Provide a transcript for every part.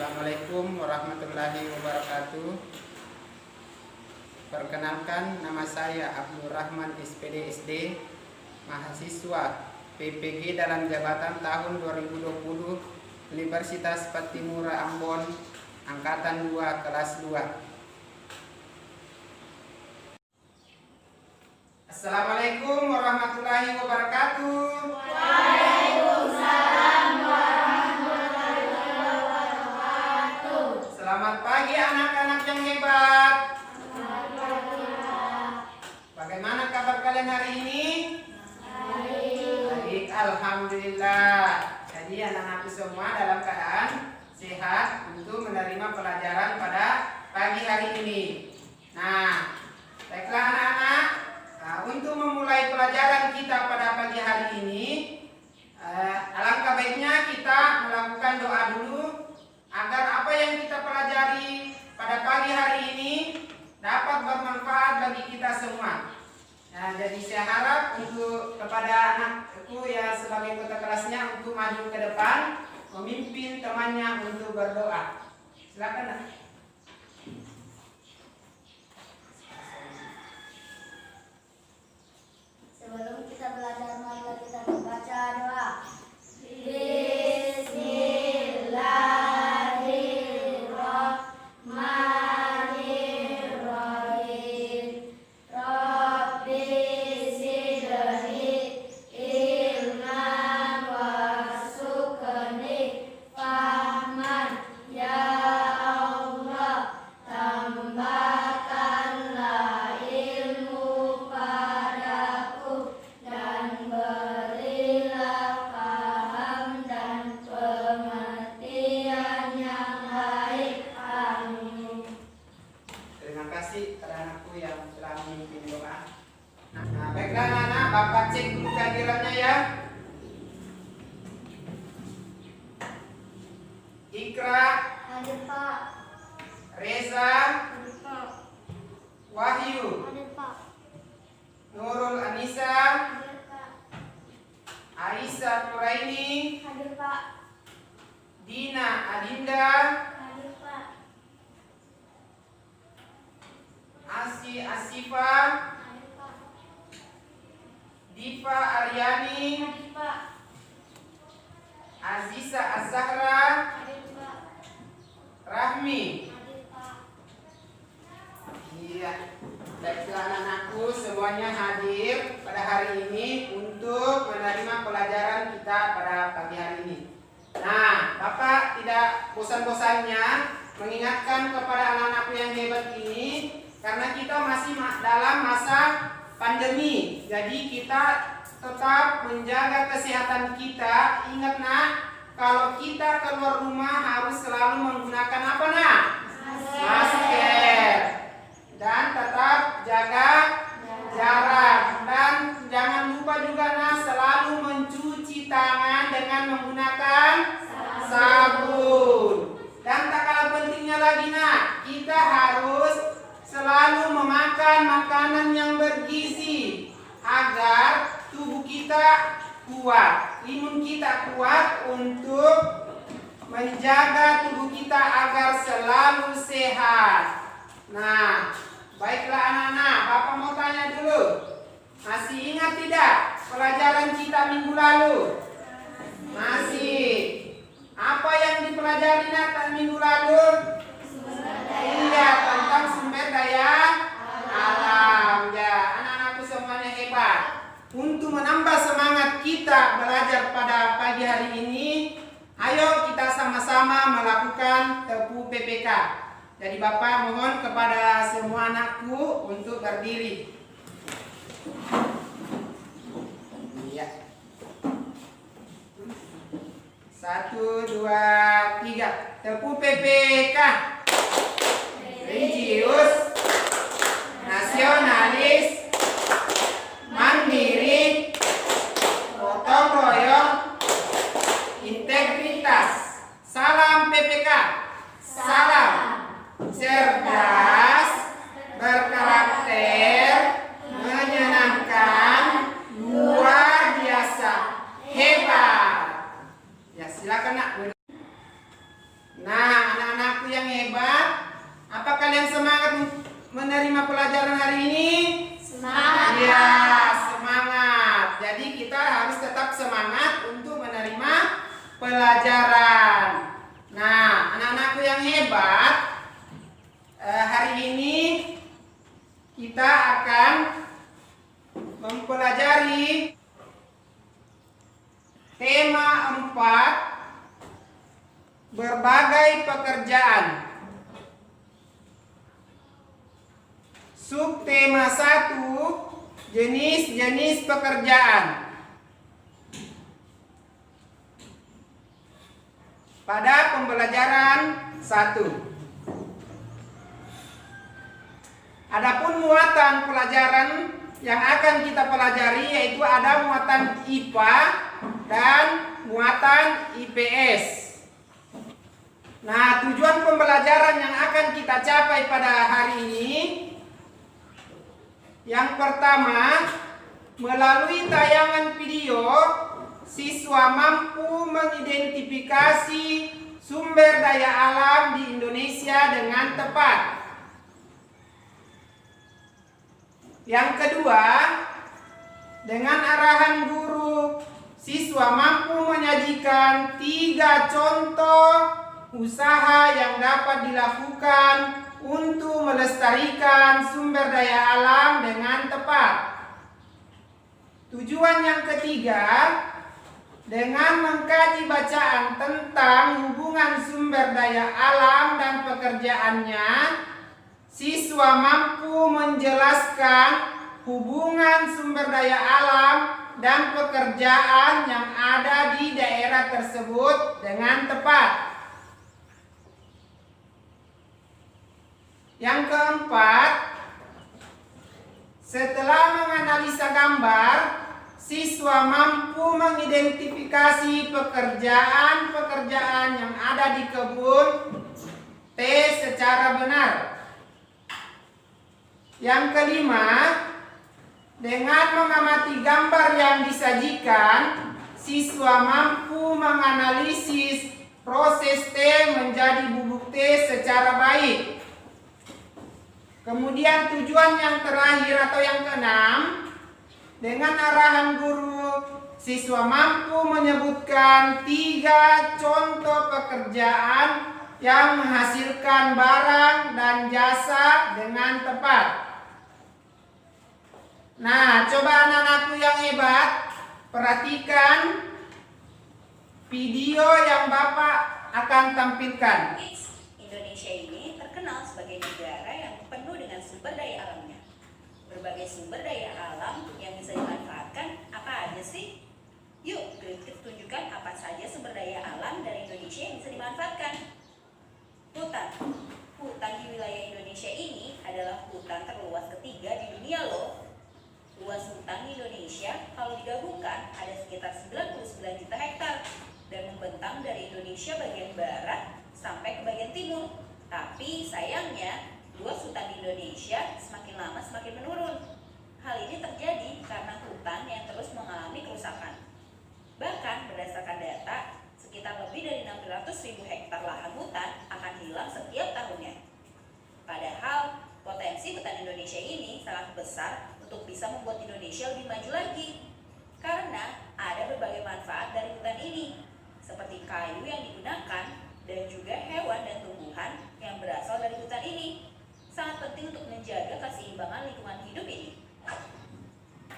Assalamualaikum warahmatullahi wabarakatuh. Perkenalkan, nama saya Abdul Rahman SPD SD, mahasiswa PPG dalam jabatan tahun 2020 Universitas Patimura Ambon, Angkatan 2 kelas 2. Assalamualaikum warahmatullahi wabarakatuh. Selamat pagi anak-anak yang hebat. Bagaimana kabar kalian hari ini? Baik, alhamdulillah. Jadi anak-anakku semua dalam keadaan sehat untuk menerima pelajaran pada pagi hari ini. Nah, baiklah anak-anak. Untuk memulai pelajaran kita pada pagi hari ini, alangkah baiknya kita melakukan doa dulu agar apa yang kita pelajari pada pagi hari ini dapat bermanfaat bagi kita semua. Nah, jadi saya harap untuk kepada anakku yang sebagai ketua kelasnya untuk maju ke depan, memimpin temannya untuk berdoa. Silakan. Nak. Sebelum kita belajar, mari kita membaca doa. Nah, baiklah anak-anak, Bapak cek dulu kehadirannya ya. Ikra, Hadir Pak. Reza, Hadir Pak. Wahyu, Hadir Pak. Nurul Anissa, Hadir Pak. Aisyah Nuraini, Hadir Pak. Dina Adinda, Hadir Pak. Asi Asifa, Hadir Pak. Diva Aryani, Hadir Pak. Aziza Az-Zahra, Hadir Pak. Rahmi. Hadir Pak. Iya, baiklah anak-anakku semuanya hadir pada hari ini untuk menerima pelajaran kita pada pagi hari ini. Nah, Bapak tidak bosan-bosannya mengingatkan kepada anak-anakku yang hebat ini, karena kita masih dalam masa pandemi. Jadi kita tetap menjaga kesehatan kita. Ingat nak, kalau kita keluar rumah harus selalu menggunakan apa nak? Masker. Dan tetap jaga jarak. Dan jangan lupa juga nak selalu mencuci tangan dengan menggunakan sabun. Dan tak kalah pentingnya lagi nak, kita harus selalu memakan makanan yang bergizi agar tubuh kita kuat, imun kita kuat untuk menjaga tubuh kita agar selalu sehat. Nah, baiklah anak-anak, Bapak mau tanya dulu. Masih ingat tidak pelajaran kita minggu lalu? Masih. Apa yang dipelajari minggu lalu? Iya, tentang sumber daya alam. Ya, anak-anakku semuanya hebat. Untuk menambah semangat kita belajar pada pagi hari ini, ayo kita sama-sama melakukan tepu PPK. Jadi Bapak mohon kepada semua anakku untuk berdiri. Iya. 1, 2, 3. Tepu PPK. Religius, nasionalis, mandiri, gotong royong, integritas. Salam PPK. Salam cerdas, berkarakter, menyenangkan, luar biasa, hebat. Ya silakan nak. Nah, Jadi kita harus tetap semangat untuk menerima pelajaran. Nah, anak-anakku yang hebat, hari ini kita akan mempelajari tema 4, berbagai pekerjaan. Subtema 1, jenis-jenis pekerjaan. Pada pembelajaran 1. Adapun muatan pelajaran yang akan kita pelajari yaitu ada muatan IPA dan muatan IPS. Nah, tujuan pembelajaran yang akan kita capai pada hari ini, yang pertama, melalui tayangan video, siswa mampu mengidentifikasi sumber daya alam di Indonesia dengan tepat. Yang kedua, dengan arahan guru, siswa mampu menyajikan 3 contoh usaha yang dapat dilakukan untuk melestarikan sumber daya alam dengan tepat. Tujuan yang ketiga, dengan mengkaji bacaan tentang hubungan sumber daya alam dan pekerjaannya, siswa mampu menjelaskan hubungan sumber daya alam dan pekerjaan yang ada di daerah tersebut dengan tepat. Yang keempat, setelah menganalisa gambar, siswa mampu mengidentifikasi pekerjaan-pekerjaan yang ada di kebun T secara benar. Yang kelima, dengan mengamati gambar yang disajikan, siswa mampu menganalisis proses T menjadi bubuk T secara baik. Kemudian tujuan yang terakhir atau yang keenam, dengan arahan guru, siswa mampu menyebutkan 3 contoh pekerjaan yang menghasilkan barang dan jasa dengan tepat. Nah, coba anak-anakku yang hebat, perhatikan video yang Bapak akan tampilkan. Indonesia ini terkenal sebagai negara yang penuh dengan sumber daya alamnya. Berbagai sumber daya alam yang bisa dimanfaatkan apa aja sih? Yuk, kita tunjukkan apa saja sumber daya alam dari Indonesia yang bisa dimanfaatkan. Hutan. Hutan di wilayah Indonesia ini adalah hutan terluas ketiga di dunia loh. Luas hutan di Indonesia kalau digabungkan ada sekitar 99 juta hektar dan membentang dari Indonesia bagian barat sampai ke bagian timur. Tapi sayangnya luas hutan di Indonesia semakin lama semakin menurun. Hal ini terjadi karena hutan yang terus mengalami kerusakan. Bahkan berdasarkan data, sekitar lebih dari 600.000 hektar lahan hutan akan hilang setiap tahunnya. Padahal potensi hutan Indonesia ini sangat besar untuk bisa membuat Indonesia lebih maju lagi. Karena ada berbagai manfaat dari hutan ini, seperti kayu yang digunakan dan juga hewan dan tumbuhan yang berasal dari hutan ini. Sangat penting untuk menjaga keseimbangan lingkungan hidup ini.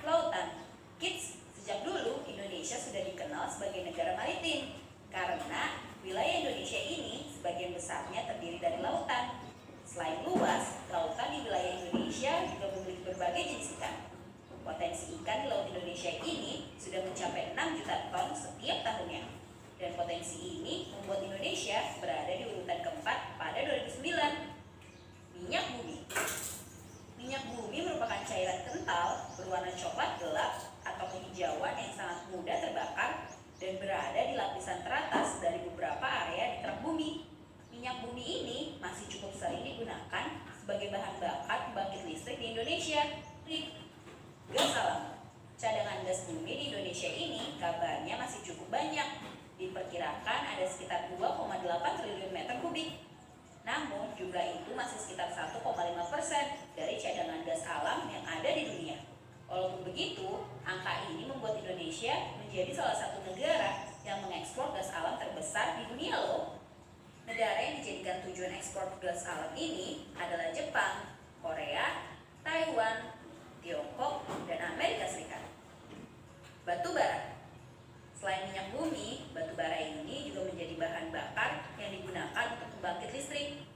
Lautan. Kids, sejak dulu Indonesia sudah dikenal sebagai negara maritim karena wilayah Indonesia ini sebagian besarnya terdiri dari lautan. Selain luas, lautan di wilayah Indonesia juga memiliki berbagai jenis ikan. Potensi ikan di laut Indonesia ini sudah mencapai 6 juta ton setiap tahunnya. Dan potensi ini membuat Indonesia berada di urutan keempat pada 2009. Minyak bumi. Minyak bumi merupakan cairan kental berwarna coklat gelap atau kehijauan yang sangat mudah terbakar dan berada di lapisan teratas dari beberapa area di kerak bumi. Minyak bumi ini masih cukup sering digunakan sebagai bahan bakar pembangkit listrik di Indonesia. Gas alam. Cadangan gas bumi di Indonesia ini kabarnya masih cukup banyak. Diperkirakan ada sekitar 2,8 triliun meter kubik. Namun jumlah itu masih sekitar 1,5% dari cadangan gas alam yang ada di dunia. Walaupun begitu, angka ini membuat Indonesia Indonesia menjadi salah satu negara yang mengekspor gas alam terbesar di dunia loh. Negara yang dijadikan tujuan ekspor gas alam ini adalah Jepang, Korea, Taiwan, Tiongkok, dan Amerika Serikat. Batu bara. Selain minyak bumi, batu bara ini juga menjadi bahan bakar yang digunakan untuk pembangkit listrik.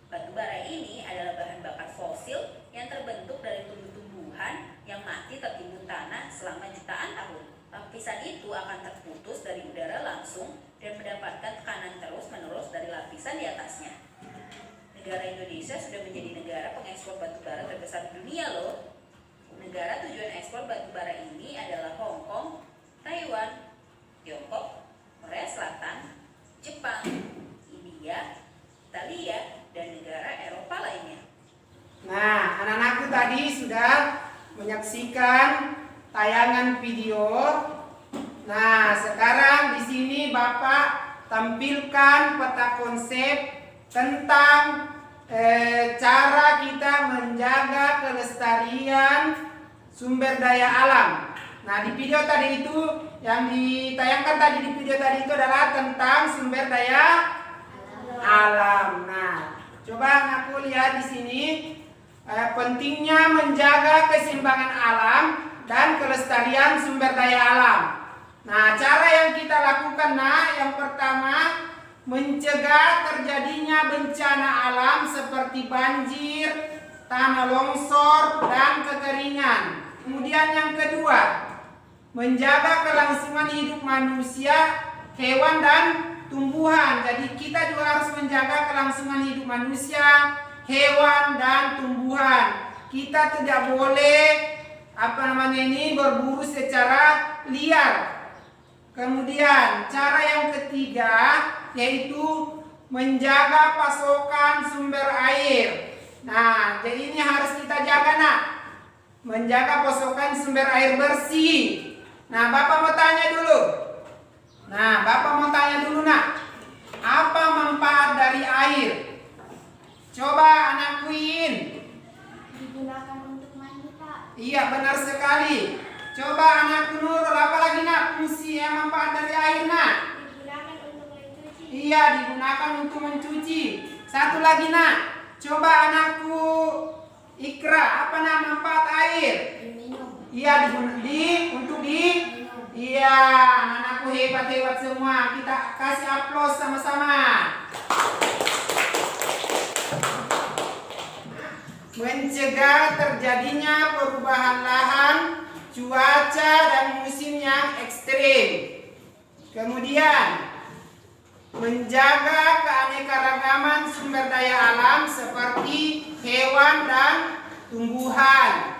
Batu bara ini adalah bahan bakar fosil yang terbentuk dari tumbuh-tumbuhan yang mati tertimbun tanah selama jutaan tahun. Lapisan itu akan terputus dari udara langsung dan mendapatkan tekanan terus-menerus dari lapisan di atasnya. Negara Indonesia sudah menjadi negara pengekspor batu bara terbesar di dunia loh. Negara tujuan ekspor batu bara ini adalah Hong Kong, Taiwan, Tiongkok, Korea Selatan, Jepang, India, Italia, dan negara Eropa lainnya. Nah, anak-anakku tadi sudah menyaksikan tayangan video. Nah, sekarang di sini Bapak tampilkan peta konsep tentang cara kita menjaga kelestarian sumber daya alam. Nah, di video tadi itu yang ditayangkan tadi di video tadi itu adalah tentang sumber daya alam. Nah, coba aku lihat di sini pentingnya menjaga keseimbangan alam dan kelestarian sumber daya alam. Nah, cara yang kita lakukan, yang pertama mencegah terjadinya bencana alam seperti banjir, tanah longsor, dan kekeringan. Kemudian yang kedua, menjaga kelangsungan hidup manusia, hewan, dan tumbuhan. Jadi kita juga harus menjaga kelangsungan hidup manusia, hewan, dan tumbuhan. Kita tidak boleh berburu secara liar. Kemudian cara yang ketiga yaitu menjaga pasokan sumber air. Nah, jadi ini harus kita jaga, menjaga pasokan sumber air bersih. Nah, Bapak mau tanya dulu. Apa manfaat dari air? Coba anak Queen. Digunakan untuk mandi, Pak. Iya, benar sekali. Coba anak Nurul, apa lagi fungsi manfaat dari air, Digunakan untuk mencuci. Iya, digunakan untuk mencuci. Satu lagi, coba anakku Ikra, apa manfaat air? Diminum. Iya, untuk diminum. Iya, anak-anakku hebat-hebat semua. Kita kasih aplaus sama-sama. Mencegah terjadinya perubahan lahan, cuaca, dan musim yang ekstrim. Kemudian menjaga keanekaragaman sumber daya alam seperti hewan dan tumbuhan.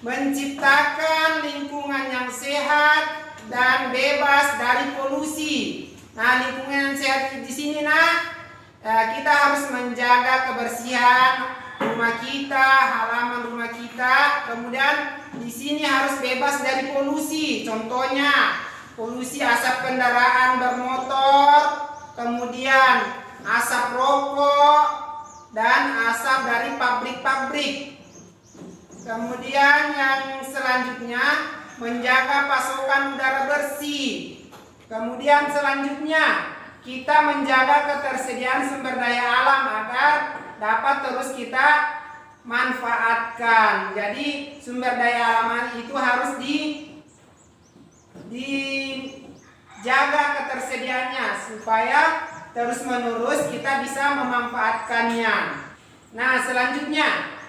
Menciptakan lingkungan yang sehat dan bebas dari polusi. Nah, lingkungan yang sehat di sini, kita harus menjaga kebersihan rumah kita, halaman rumah kita. Kemudian di sini harus bebas dari polusi. Contohnya polusi asap kendaraan bermotor, kemudian asap rokok, dan asap dari pabrik-pabrik. Kemudian yang selanjutnya menjaga pasokan udara bersih. Kemudian selanjutnya kita menjaga ketersediaan sumber daya alam agar dapat terus kita manfaatkan. Jadi sumber daya alam itu harus dijaga ketersediaannya supaya terus menerus kita bisa memanfaatkannya. Nah, selanjutnya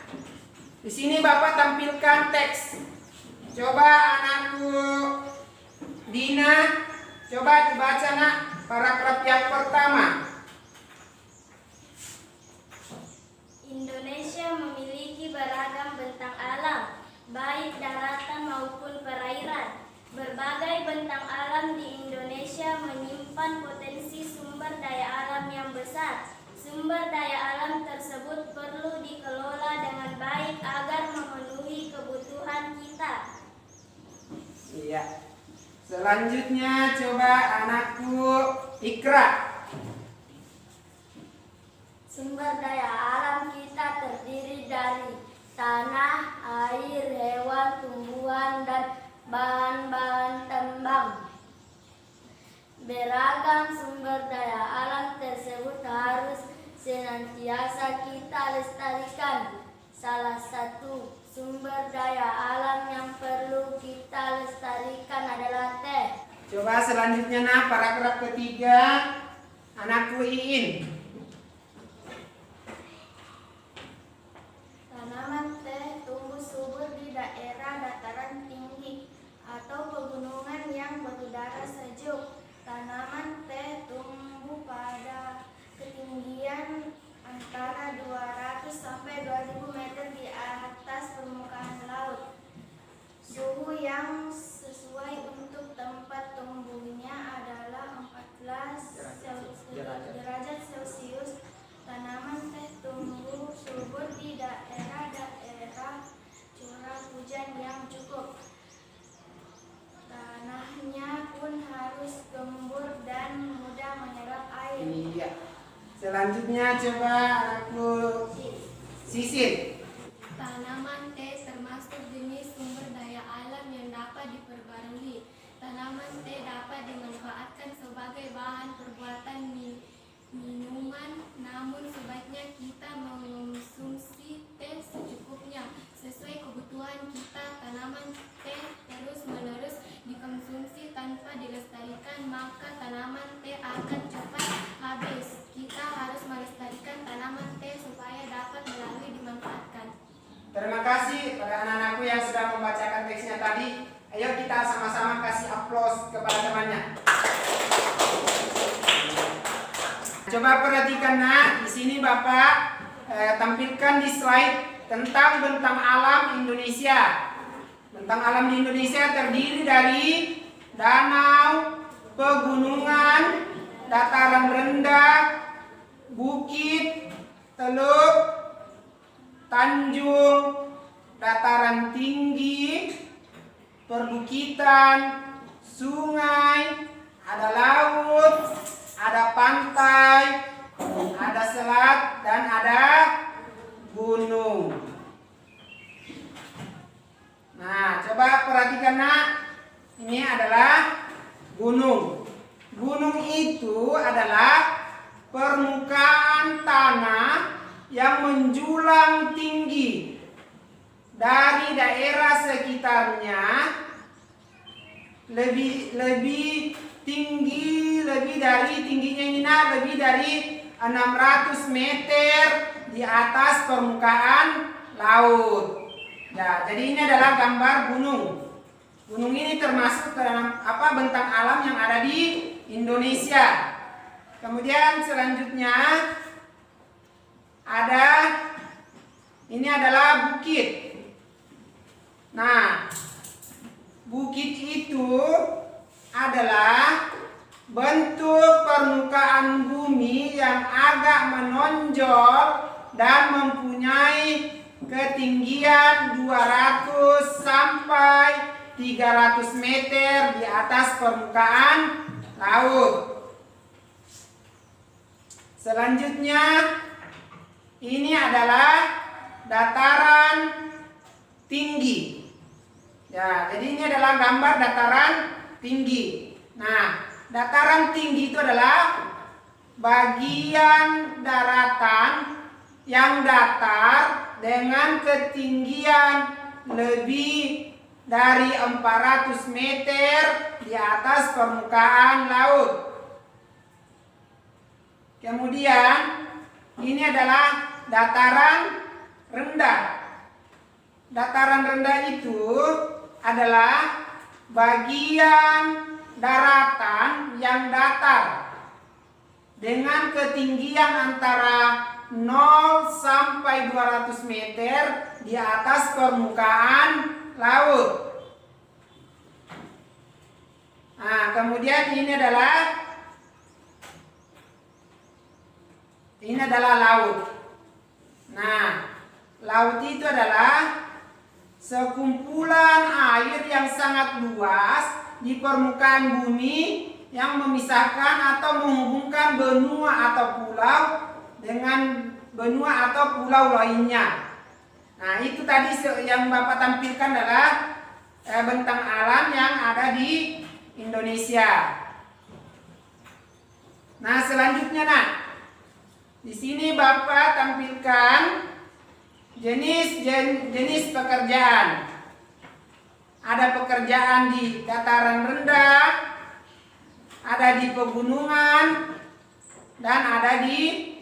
di sini Bapak tampilkan teks. Coba anakku Dina, coba dibaca paragraf yang pertama. Indonesia memiliki beragam bentang alam, baik daratan maupun perairan. Berbagai bentang alam di Indonesia menyimpan potensi sumber daya alam yang besar. Sumber daya alam tersebut perlu dikelola dengan baik agar memenuhi kebutuhan kita. Iya. Selanjutnya coba anakku Ikra. Sumber daya alam kita terdiri dari tanah, air, hewan, tumbuhan, dan bahan-bahan tambang. Beragam sumber daya alam tersebut harus senantiasa kita lestarikan. Salah satu sumber daya alam yang perlu kita lestarikan adalah teh. Coba selanjutnya nah, paragraf ketiga, anakku Iin. Tanaman teh tumbuh subur di daerah dataran tinggi atau pegunungan yang berudara sejuk. Tanaman teh tumbuh pada ketinggian antara 200 sampai 2000 meter di atas permukaan laut. Suhu yang sesuai untuk tempat tumbuhnya adalah 14 derajat Celcius. Tanaman teh tumbuh subur di daerah-daerah curah hujan yang cukup. Tanahnya pun harus gembur dan mudah menyerap air. Iya. Selanjutnya coba aku Sisin. Tanaman teh termasuk jenis sumber daya alam yang dapat diperbarui. Tanaman teh dapat dimanfaatkan sebagai bahan perbuatan minuman, namun sebaiknya kita mengonsumsi teh secukupnya. Sesuai kebutuhan kita, tanaman teh terus-menerus dikonsumsi tanpa dilestarikan, maka tanaman teh akan cepat habis. Kita harus melestarikan tanaman teh supaya dapat melalui dimanfaatkan. Terima kasih pada anak-anakku yang sudah membacakan teksnya tadi. Ayo kita sama-sama kasih aplaus kepada temannya. Coba perhatikan nah, di sini Bapak tampilkan di slide tentang bentang alam Indonesia. Bentang alam di Indonesia terdiri dari danau, pegunungan, dataran rendah, bukit, teluk, tanjung, dataran tinggi, perbukitan, sungai, ada laut, ada pantai, ada selat, dan ada gunung. Nah, coba perhatikan nak, ini adalah gunung. Gunung itu adalah permukaan tanah yang menjulang tinggi dari daerah sekitarnya lebih tinggi, lebih dari tingginya ini nah, lebih dari 600 meter di atas permukaan laut. Ya, jadi ini adalah gambar gunung. Gunung ini termasuk ke dalam bentang alam yang ada di Indonesia. Kemudian selanjutnya ini adalah bukit. Nah, bukit itu adalah bentuk permukaan bumi yang agak menonjol dan mempunyai ketinggian 200 sampai 300 meter di atas permukaan laut. Selanjutnya ini adalah dataran tinggi. Ya, jadi ini adalah gambar dataran tinggi. Nah, dataran tinggi itu adalah bagian daratan yang datar dengan ketinggian lebih dari 400 meter di atas permukaan laut. Kemudian ini adalah dataran rendah. Dataran rendah itu adalah bagian daratan yang datar dengan ketinggian antara 0 sampai 200 meter di atas permukaan laut. Nah, kemudian ini adalah laut. Nah, laut itu adalah sekumpulan air yang sangat luas di permukaan bumi yang memisahkan atau menghubungkan benua atau pulau dengan benua atau pulau lainnya. Nah, itu tadi yang Bapak tampilkan adalah bentang alam yang ada di Indonesia. Nah, selanjutnya nak, di sini Bapak tampilkan jenis pekerjaan. Ada pekerjaan di dataran rendah, ada di pegunungan, dan ada di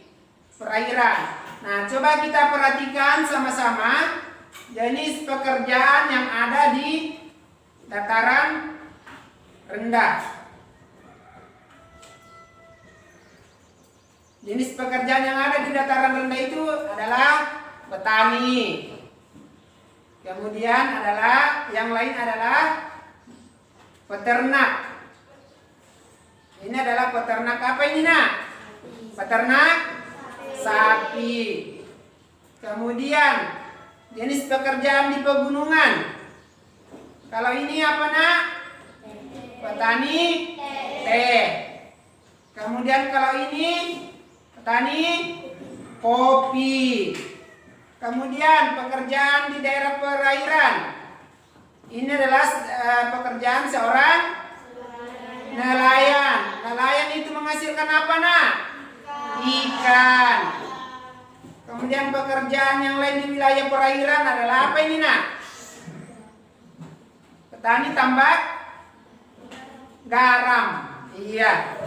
perairan. Nah, coba kita perhatikan sama-sama jenis pekerjaan yang ada di dataran rendah. Jenis pekerjaan yang ada di dataran rendah itu adalah petani. Kemudian yang lain adalah peternak. Ini adalah peternak apa ini nak? Peternak sapi. Kemudian jenis pekerjaan di pegunungan. Kalau ini apa nak? Petani teh. Kemudian kalau ini petani kopi. Kemudian pekerjaan di daerah perairan. Ini adalah pekerjaan seorang nelayan. Nelayan itu menghasilkan apa nak? Ikan. Kemudian pekerjaan yang lain di wilayah perairan adalah apa ini nak? Petani tambak garam. Iya.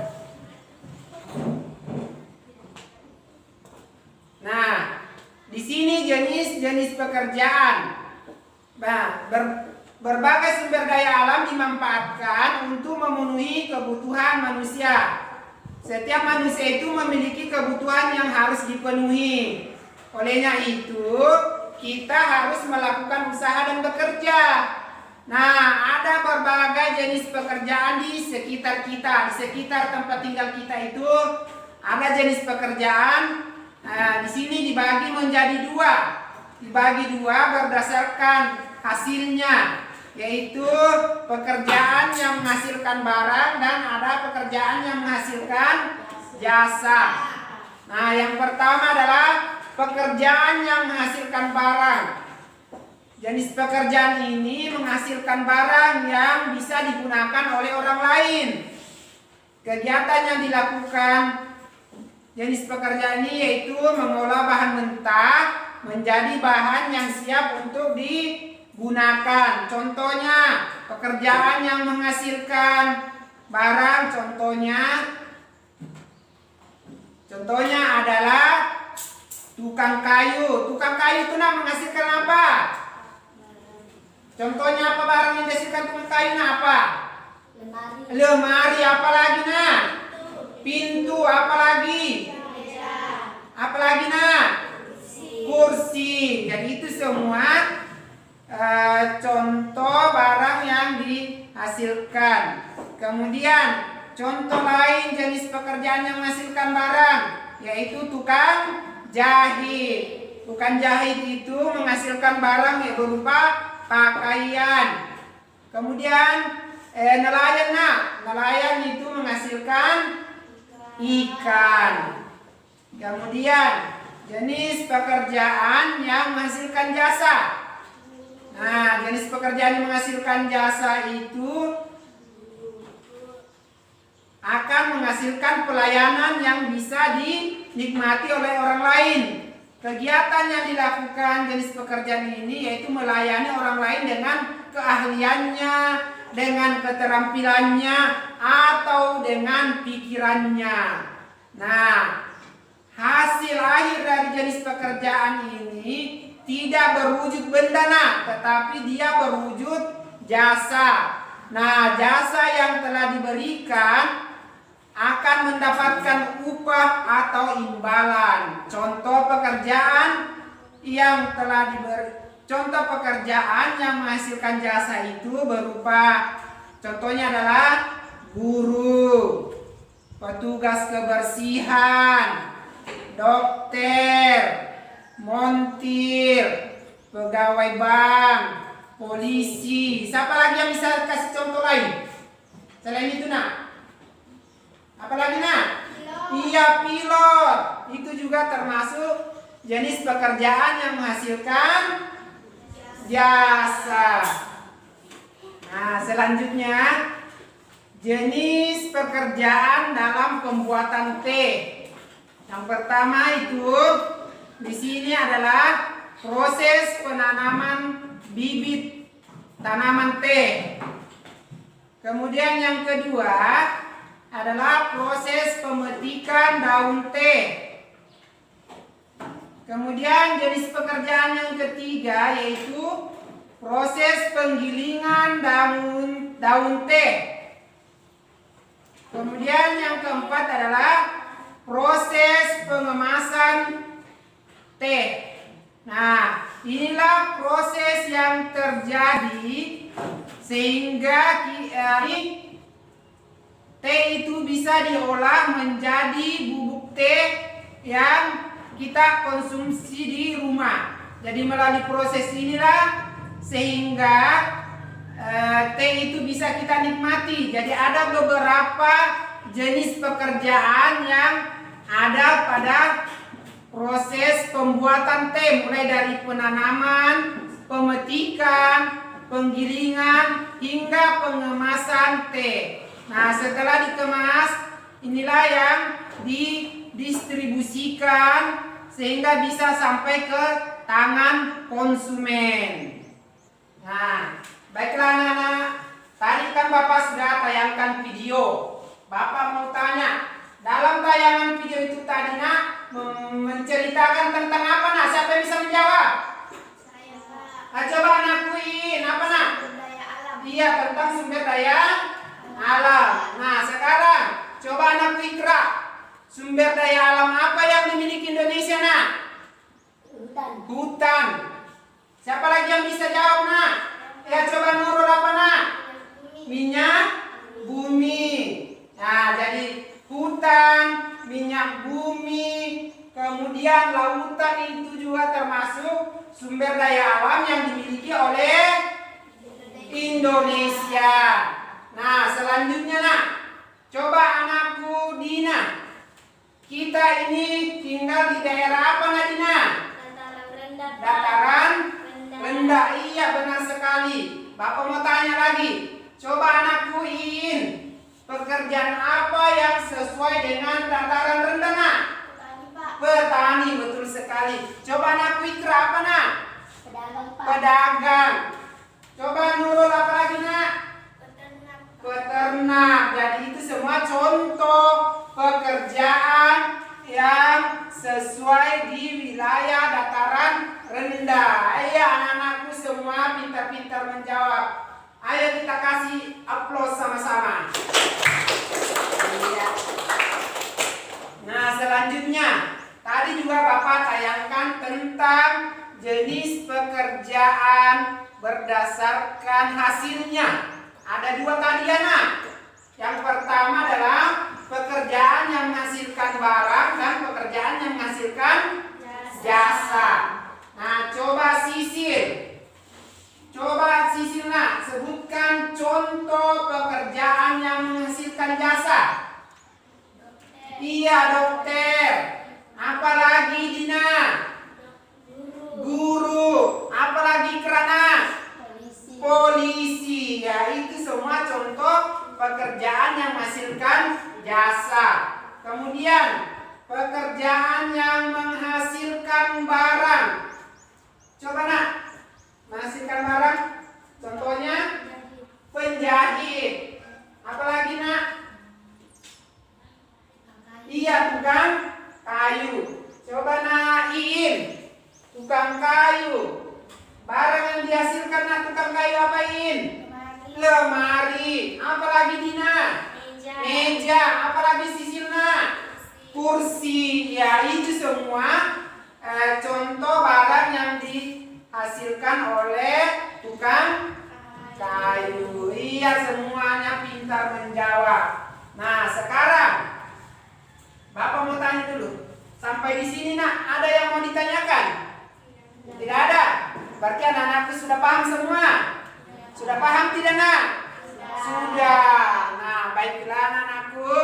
Nah, di sini jenis-jenis pekerjaan. Nah, berbagai sumber daya alam dimanfaatkan untuk memenuhi kebutuhan manusia. Setiap manusia itu memiliki kebutuhan yang harus dipenuhi. Olehnya itu, kita harus melakukan usaha dan bekerja. Nah, ada berbagai jenis pekerjaan di sekitar kita, di sekitar tempat tinggal kita itu ada jenis pekerjaan. Nah, di sini dibagi menjadi dibagi dua berdasarkan hasilnya, yaitu pekerjaan yang menghasilkan barang dan ada pekerjaan yang menghasilkan jasa. Nah, yang pertama adalah pekerjaan yang menghasilkan barang. Jenis pekerjaan ini menghasilkan barang yang bisa digunakan oleh orang lain. Kegiatan yang dilakukan jenis pekerjaan ini yaitu mengolah bahan mentah menjadi bahan yang siap untuk digunakan. Contohnya pekerjaan yang menghasilkan barang, contohnya adalah tukang kayu. Tukang kayu itu menghasilkan apa? Contohnya apa barang yang dihasilkan tukang kayu apa? Lemari. Apalagi nak? Pintu. Apalagi? Apalagi nak? Kursi. Jadi itu semua contoh barang yang dihasilkan. Kemudian contoh lain jenis pekerjaan yang menghasilkan barang yaitu tukang jahit. Tukang jahit itu menghasilkan barang yang berupa pakaian. Kemudian nelayan. Nelayan itu menghasilkan ikan. Kemudian jenis pekerjaan yang menghasilkan jasa. Nah, jenis pekerjaan yang menghasilkan jasa itu akan menghasilkan pelayanan yang bisa dinikmati oleh orang lain. Kegiatan yang dilakukan jenis pekerjaan ini yaitu melayani orang lain dengan keahliannya, dengan keterampilannya, atau dengan pikirannya. Nah, hasil akhir dari jenis pekerjaan ini tidak berwujud benda, tetapi dia berwujud jasa. Nah, jasa yang telah diberikan akan mendapatkan upah atau imbalan. Contoh pekerjaan yang menghasilkan jasa itu berupa, contohnya adalah guru, petugas kebersihan, dokter, montir, pegawai bank, polisi. Siapa lagi yang bisa kasih contoh lain selain itu nak? Apalagi nak? Iya, pilot. Itu juga termasuk jenis pekerjaan yang menghasilkan jasa. Nah, selanjutnya jenis pekerjaan dalam pembuatan teh. Yang pertama itu di sini adalah proses penanaman bibit tanaman teh. Kemudian yang kedua adalah proses pemetikan daun teh. Kemudian jenis pekerjaan yang ketiga yaitu proses penggilingan daun teh. Kemudian yang keempat adalah proses pengemasan teh. Nah, inilah proses yang terjadi sehingga teh itu bisa diolah menjadi bubuk teh yang kita konsumsi di rumah. Jadi melalui proses inilah sehingga teh itu bisa kita nikmati. Jadi ada beberapa jenis pekerjaan yang ada pada proses pembuatan teh, mulai dari penanaman, pemetikan, penggilingan hingga pengemasan teh. Nah, setelah dikemas, inilah yang didistribusikan sehingga bisa sampai ke tangan konsumen. Nah, baiklah anak-anak, tadi kan Bapak sudah tayangkan video. Bapak mau tanya, dalam tayangan video itu tadi nak menceritakan tentang apa nak? Siapa yang bisa menjawab? Saya, Pak. Nah, coba anakuin apa nak? Sumber daya alam. Iya, tentang sumber daya alam. Nah, sekarang coba anakku Ikra. Sumber daya alam apa yang dimiliki Indonesia nak? Hutan. Hutan. Siapa lagi yang bisa jawab nak? Ya, coba Nurul apa nak? Minyak bumi. Nah, jadi hutan, minyak bumi, kemudian lautan itu juga termasuk sumber daya alam yang dimiliki oleh Indonesia. Nah, selanjutnya nak, coba anakku Dina. Kita ini tinggal di daerah apa nak Dina? Dataran rendah. Pak. Dataran Rendah. rendah. Iya, benar sekali. Bapak mau tanya lagi. Coba anakku Iin, pekerjaan apa yang sesuai dengan dataran rendah nak? Petani, Pak. Petani, betul sekali. Coba anakku Ikra apa nak? Pedagang, Pak. Pedagang. Coba Nurul apa lagi nak? Peternak. Peternak. Jadi itu semua contoh pekerjaan yang sesuai di wilayah dataran rendah. Iya, anak-anakku semua pintar-pintar menjawab. Ayo kita kasih aplaus sama-sama. Iya. Nah, selanjutnya tadi juga Bapak tayangkan tentang jenis pekerjaan berdasarkan hasilnya. Ada dua tadi ya nak. Yang pertama adalah pekerjaan yang menghasilkan barang dan pekerjaan yang menghasilkan jasa. Nah, coba Sisil. Coba Sisil nak, sebutkan contoh pekerjaan yang menghasilkan jasa. Iya, dokter. Apalagi Dina? Guru. Apalagi Krana? Polisi. Polisi. Ya, itu semua contoh pekerjaan yang menghasilkan jasa. Kemudian pekerjaan yang menghasilkan barang. Coba nak, menghasilkan barang. Contohnya penjahit. Apalagi nak? Iya, tukang kayu. Coba nak Iin, tukang kayu. Barang yang dihasilkan nak tukang kayu apa Iin? Lemari. Apalagi Dina? Meja. Apalagi Sisilna? Kursi. Ya, itu semua contoh barang yang dihasilkan oleh tukang kayu. Iya, semuanya pintar menjawab. Nah, sekarang Bapak mau tanya dulu. Sampai di sini nak, ada yang mau ditanyakan? Tidak ada. Berarti anak-anakku sudah paham semua. Sudah paham tidak nak? Sudah. Nah, baiklah anak-anakku,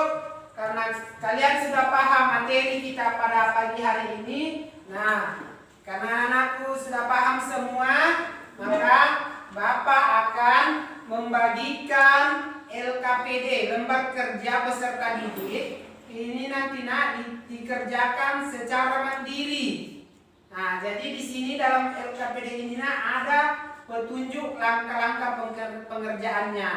karena kalian sudah paham materi kita pada pagi hari ini. Nah, karena anakku sudah paham semua, maka Bapak akan membagi pengerjaan LKPD, lembar kerja peserta didik. Ini nanti dikerjakan secara mandiri. Nah, jadi di sini dalam LKPD ini ada petunjuk langkah-langkah pengerjaannya.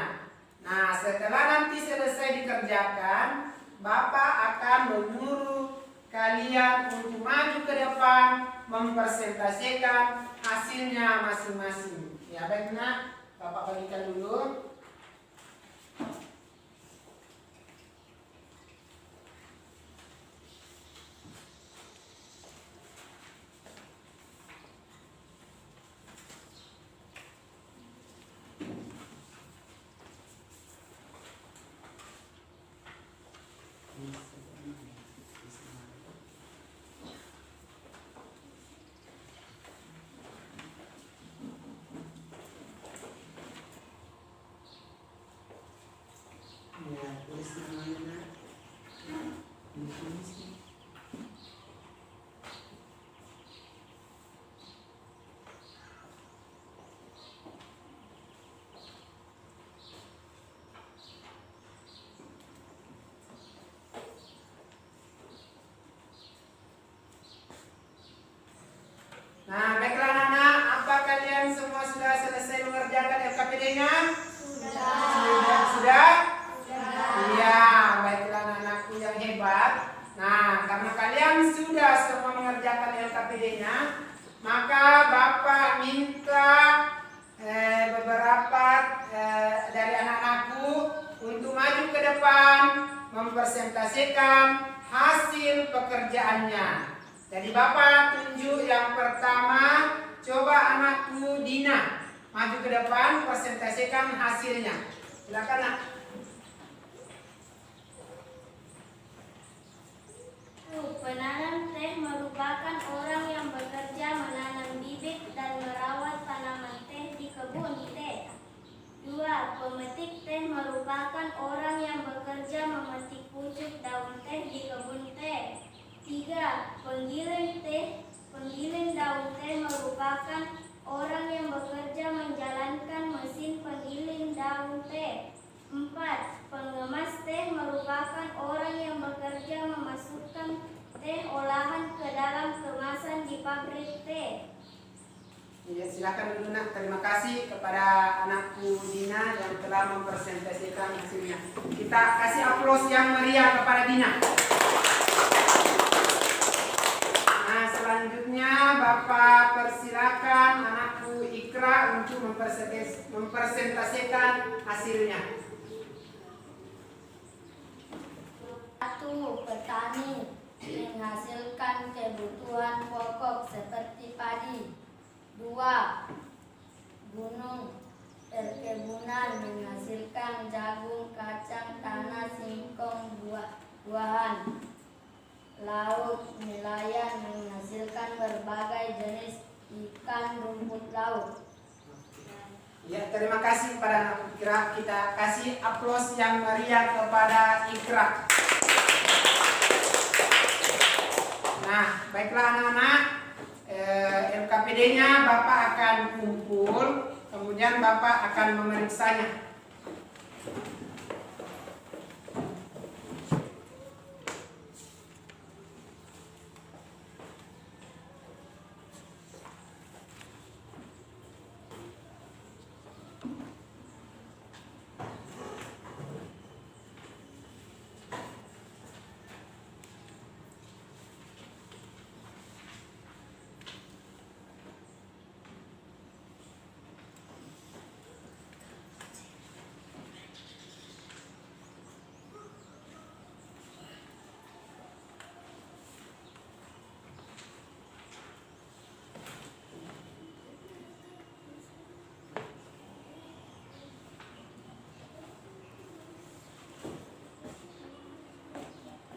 Nah, setelah nanti selesai dikerjakan, Bapak akan menyuruh kalian untuk maju ke depan mempresentasikan hasilnya masing-masing. Ya, baik nak, Bapak bagikan dulu. Ya, tulis namanya. Nah, baiklah anak-anak, apa kalian semua sudah selesai mengerjakan LKPD-nya? Sudah? Iya, baiklah anak-anakku yang hebat. Nah, karena kalian sudah semua mengerjakan LKPD-nya, maka Bapak minta beberapa dari anak-anakku untuk maju ke depan mempresentasikan hasil pekerjaannya. Jadi Bapak tunjuk yang pertama, coba anakku Dina maju ke depan presentasikan hasilnya. Silakan nak. Penanam teh merupakan orang yang bekerja menanam bibit dan merawat tanaman teh di kebun teh. 2. Pemetik teh merupakan orang yang bekerja memetik pucuk daun teh di kebun teh. 3. Penggiling daun teh merupakan orang yang bekerja menjalankan mesin penggiling daun teh. 4. Pengemas teh merupakan orang yang bekerja memasukkan teh olahan ke dalam kemasan di pabrik teh. Ya, silakan dulu nak. Terima kasih kepada anakku Dina yang telah mempresentasikan hasilnya. Kita kasih aplaus yang meriah kepada Dina. Nah, selanjutnya Bapak persilakan anakku Ikra untuk mempresentasikan hasilnya. 1. Petani menghasilkan kebutuhan pokok seperti padi. 2. Gunung perkebunan menghasilkan jagung, kacang tanah, singkong, buah-buahan. Laut nelayan menghasilkan berbagai jenis ikan rumput laut. Ya, terima kasih kepada anak Ikra. Kita kasih aplaus yang meriah kepada Ikra. Nah, baiklah anak-anak, LKPD-nya Bapak akan kumpul, kemudian Bapak akan memeriksanya.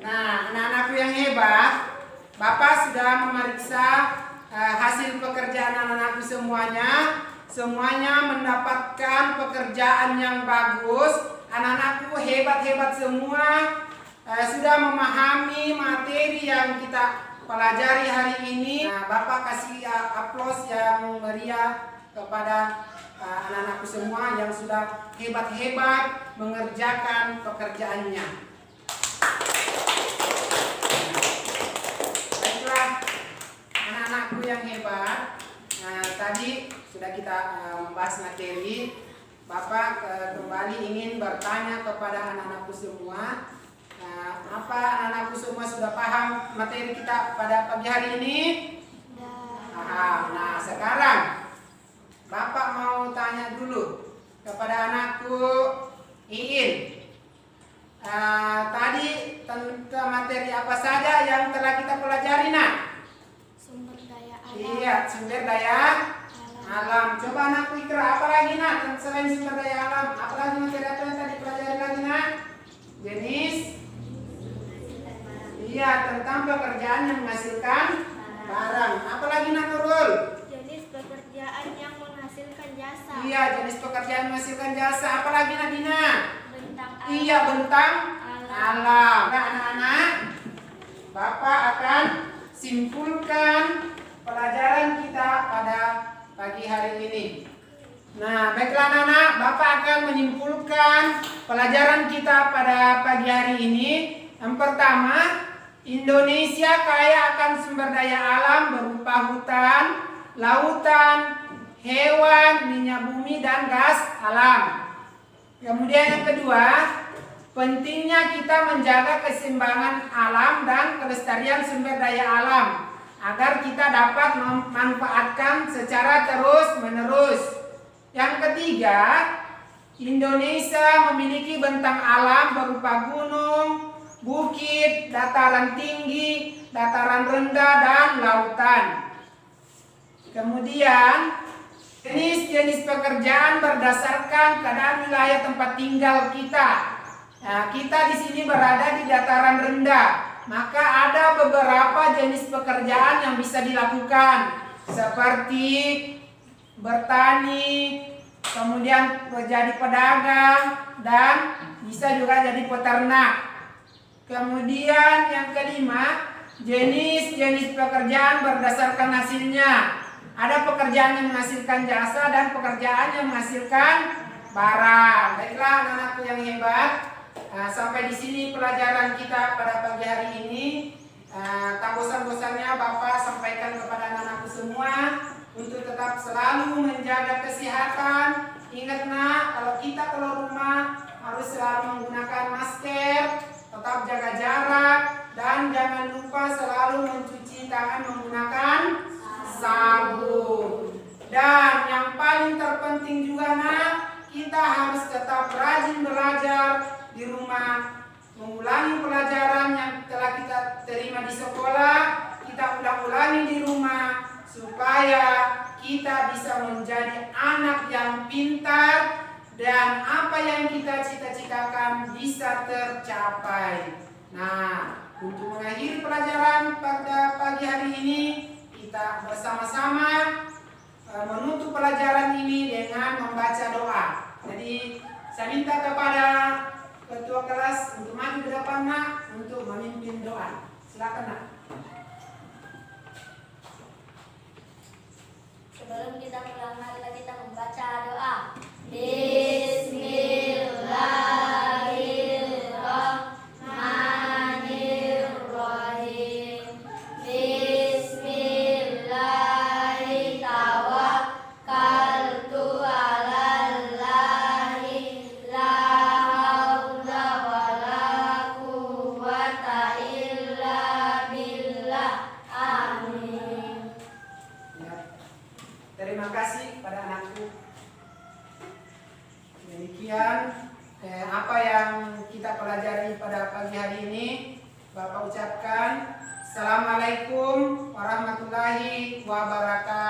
Nah, anak-anakku yang hebat, Bapak sudah memeriksa hasil pekerjaan anak-anakku semuanya. Semuanya mendapatkan pekerjaan yang bagus. Anak-anakku hebat-hebat semua, sudah memahami materi yang kita pelajari hari ini. Nah, Bapak kasih aplaus yang meriah kepada anak-anakku semua yang sudah hebat-hebat mengerjakan pekerjaannya. Baiklah, anak-anakku yang hebat. Nah, tadi sudah kita membahas materi. Bapak kembali ingin bertanya kepada anak-anakku semua. Apa anak-anakku semua sudah paham materi kita pada pagi hari ini? Paham. Nah, sekarang Bapak mau tanya dulu kepada anakku Iin. Tadi tentang materi apa saja yang telah kita pelajari, nak? Sumber daya alam. Iya, sumber daya alam. Coba anakku Ikra, apa lagi, nak? Selain sumber daya alam, apa lagi materi apa yang tadi pelajari lagi, nak? Jenis? Iya, tentang pekerjaan yang menghasilkan barang. Apa lagi, nak, Nurul? Jenis pekerjaan yang menghasilkan jasa. Iya, jenis pekerjaan menghasilkan jasa. Apa lagi, Nadina? Bentang alam. Iya, bentang alam. Nah, anak-anak, Bapak akan simpulkan pelajaran kita pada pagi hari ini. Nah, baiklah anak-anak, Bapak akan menyimpulkan pelajaran kita pada pagi hari ini. Yang pertama, Indonesia kaya akan sumber daya alam berupa hutan, lautan, hewan, minyak bumi, dan gas alam. Kemudian yang kedua, pentingnya kita menjaga keseimbangan alam dan kelestarian sumber daya alam agar kita dapat memanfaatkan secara terus-menerus. Yang ketiga, Indonesia memiliki bentang alam berupa gunung, bukit, dataran tinggi, dataran rendah, dan lautan. Kemudian, jenis-jenis pekerjaan berdasarkan keadaan wilayah tempat tinggal kita. Nah, kita di sini berada di dataran rendah, maka ada beberapa jenis pekerjaan yang bisa dilakukan, seperti bertani, kemudian menjadi pedagang, dan bisa juga jadi peternak. Kemudian yang kelima, jenis-jenis pekerjaan berdasarkan hasilnya. Ada pekerjaan yang menghasilkan jasa dan pekerjaan yang menghasilkan barang. Baiklah anak-anakku yang hebat, sampai di sini pelajaran kita pada pagi hari ini. Tak bosan-bosannya Bapak sampaikan kepada anak-anakku semua untuk tetap selalu menjaga kesehatan. Ingat nak, kalau kita keluar rumah harus selalu menggunakan masker, tetap jaga jarak, dan jangan lupa selalu mencuci tangan menggunakan sabun. Dan yang paling terpenting juga nak, kita harus tetap rajin belajar di rumah, mengulangi pelajaran yang telah kita terima di sekolah, kita ulang-ulangi di rumah supaya kita bisa menjadi anak yang pintar dan apa yang kita cita-citakan bisa tercapai. Nah, untuk mengakhiri pelajaran pada pagi hari ini, kita bersama-sama menutup pelajaran ini dengan membaca doa. Jadi, saya minta kepada ketua kelas untuk maju ke depan nak, untuk memimpin doa. Silakan nak. Sebelum kita mulai, marilah kita membaca doa. Bismillahirrahmanirrahim. Bismillahi tawakkaltu 'alallahi la haula wala quwwata illa billah. Amin. Terima kasih pada anakku. Demikian apa yang kita pelajari pada pagi hari ini. Bapak ucapkan Assalamualaikum warahmatullahi wabarakatuh.